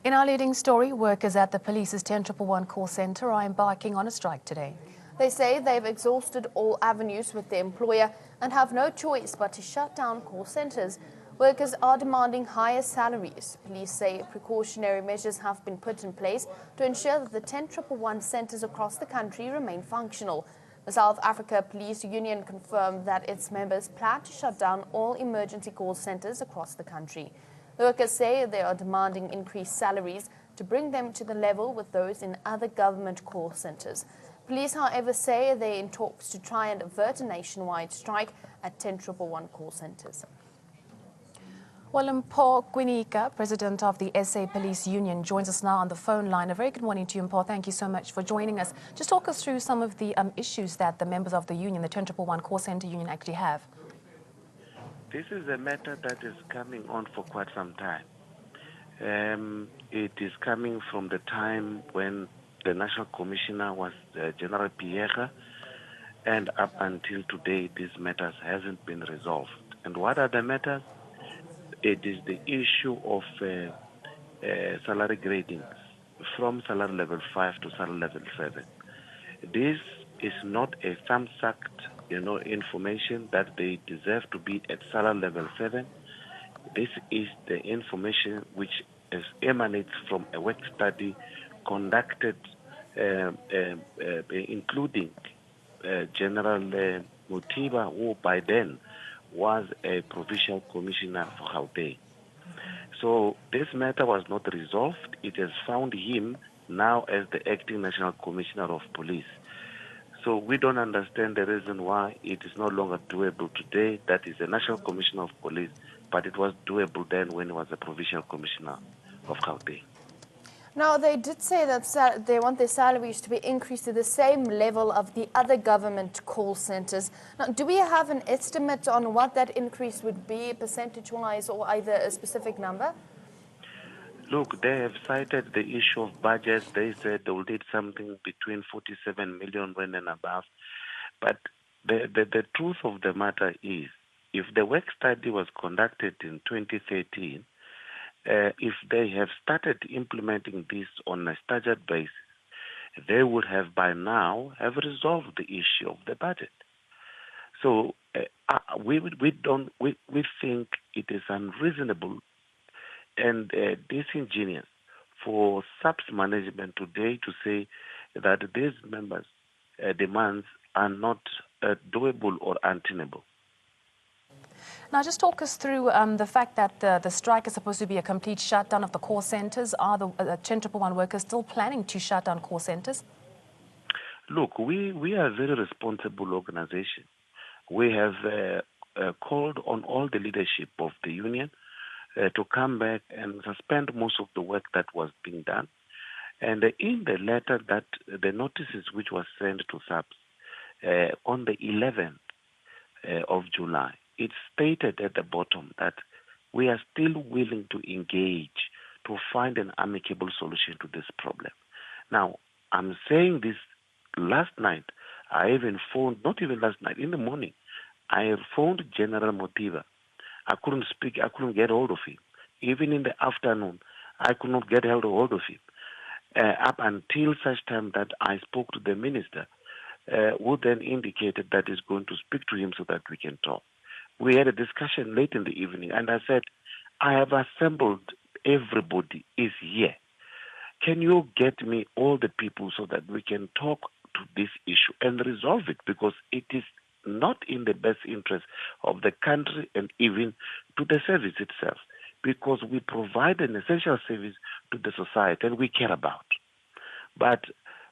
In our leading story, workers at the police's 10111 call centre are embarking on a strike today. They say they've exhausted all avenues with their employer and have no choice but to shut down call centres. Workers are demanding higher salaries. Police say precautionary measures have been put in place to ensure that the 10111 centres across the country remain functional. The South Africa Police Union confirmed that its members plan to shut down all emergency call centres across the country. The workers say they are demanding increased salaries to bring them to the level with those in other government call centres. Police, however, say they're in talks to try and avert a nationwide strike at 10111 call centres. Well, Mpho Kwinika, president of the SA Police Union, joins us now on the phone line. A very good morning to you, Mpho. Thank you so much for joining us. Just talk us through some of the issues that the members of the union, the 10111 call centre union, actually have. This is a matter that is coming on for quite some time. It is coming from the time when the National Commissioner was General Pierre, and up until today, these matters hasn't been resolved. And what are the matters? It is the issue of salary gradings from salary level 5 to salary level 7. This is not a thumbsucked, information that they deserve to be at salary level 7. This is the information which emanates from a work study conducted, including General Mothiba, who by then was a provincial commissioner for Gauteng. So this matter was not resolved. It has found him now as the acting national commissioner of police. So we don't understand the reason why it is no longer doable today. That is the national commissioner of police, but it was doable then when he was a provincial commissioner of Gauteng. Now, they did say that they want their salaries to be increased to the same level of the other government call centres. Now, do we have an estimate on what that increase would be, percentage-wise, or either a specific number? Look, they have cited the issue of budgets. They said they will need something between 47 million and above. But the truth of the matter is, if the work study was conducted in 2013, if they have started implementing this on a staggered basis, they would have by now have resolved the issue of the budget. So we think it is unreasonable and disingenuous for SAPS management today to say that these members' demands are not doable or untenable. Now, just talk us through the fact that the strike is supposed to be a complete shutdown of the call centres. Are the 10111 workers still planning to shut down call centres? Look, we are a very responsible organization. We have called on all the leadership of the union to come back and suspend most of the work that was being done. And in the letter that the notices which was sent to SAPS on the 11th of July, it stated at the bottom that we are still willing to engage to find an amicable solution to this problem. Now, I'm saying this last night. I even phoned, not even last night, in the morning, I phoned General Mothiba. I couldn't speak, I couldn't get hold of him. Even in the afternoon, I could not get hold of him. Up until such time that I spoke to the minister, who then indicated that he's going to speak to him so that we can talk. We had a discussion late in the evening, and I said, I have assembled everybody is here. Can you get me all the people so that we can talk to this issue and resolve it? Because it is not in the best interest of the country and even to the service itself, because we provide an essential service to the society and we care about. But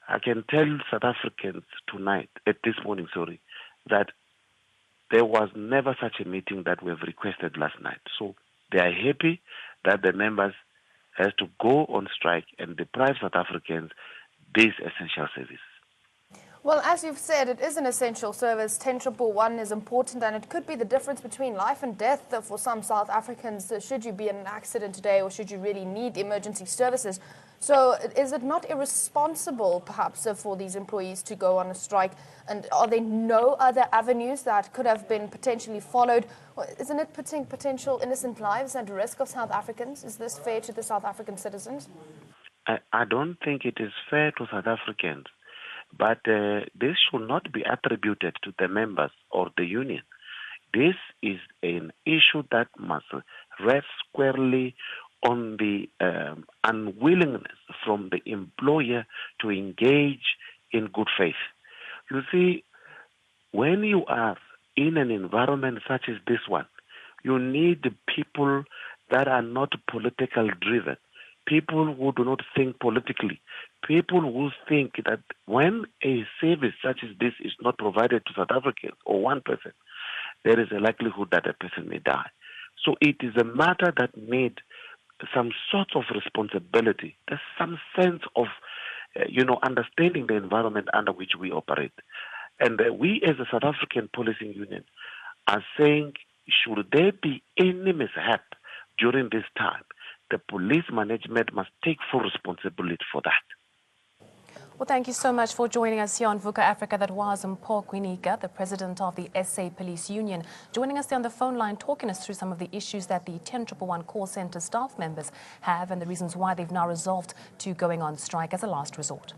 I can tell South Africans tonight, this morning, that there was never such a meeting that we have requested last night. So they are happy that the members has to go on strike and deprive South Africans this essential service. Well, as you've said, it is an essential service. 10-111 is important, and it could be the difference between life and death for some South Africans, should you be in an accident today or should you really need emergency services. So is it not irresponsible, perhaps, for these employees to go on a strike? And are there no other avenues that could have been potentially followed? Well, isn't it putting potential innocent lives at risk of South Africans? Is this fair to the South African citizens? I don't think it is fair to South Africans. But this should not be attributed to the members or the union. This is an issue that must rest squarely on the unwillingness from the employer to engage in good faith. You see, when you are in an environment such as this one, you need people that are not politically driven. People who do not think politically, people who think that when a service such as this is not provided to South Africans or one person, there is a likelihood that a person may die. So it is a matter that needs some sort of responsibility. There's some sense of, understanding the environment under which we operate. And we as a South African Policing Union are saying, should there be any mishap during this time, the police management must take full responsibility for that. Well, thank you so much for joining us here on VUCA Africa. That was Mpho Gwinika, the president of the SA Police Union, joining us there on the phone line, talking us through some of the issues that the 10-111 call centre staff members have and the reasons why they've now resolved to going on strike as a last resort.